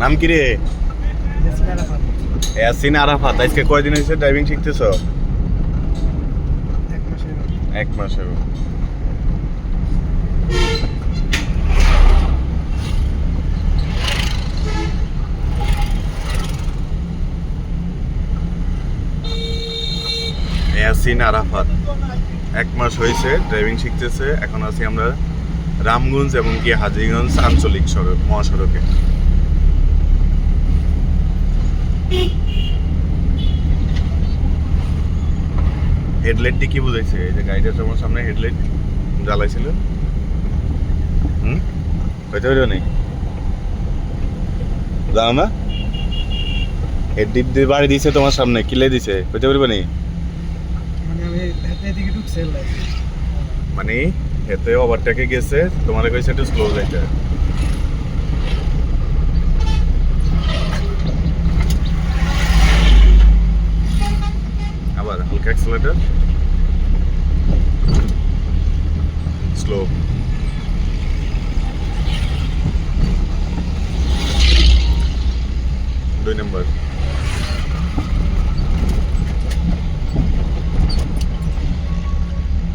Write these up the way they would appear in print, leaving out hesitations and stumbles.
নাম কি রে? ইয়াসিন আরাফাত। আজকে কয়দিন হয়েছে ড্রাইভিং শিখতেছো? 1 মাস হলো। ইয়াসিন আরাফাত 1 মাস হয়েছে ড্রাইভিং শিখতেছে। এখন আছি আমরা রামগঞ্জ এবং কি হাজীগঞ্জ আঞ্চলিক সড়ক মহাসড়কে। হেডলাইটটি কি বুঝাইছে? এই যে গাড়িটার তোমার সামনে হেডলাইট জ্বালাইছিল। কইতে পারো নি? জানো না? হেডলাইট দিয়ে বাড়ি দিছে তোমার সামনে, কিলে দিছে, কইতে পারবে নি? মানে হেতে ওভারটেকে গেছে, তোমার কইছে একটু স্লো যাইতে। আবার হালকা অ্যাক্সেলারেটর, স্লো। দুই নম্বর।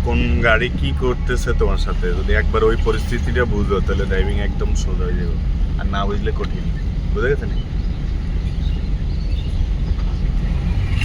কোন গাড়ি কি করতেছে তোমার সাথে যদি একবার ওই পরিস্থিতিটা বুঝো তাহলে ড্রাইভিং একদম সোজা হয়ে যাবে, আর না বুঝলে কঠিন। বুঝে গেছে নি?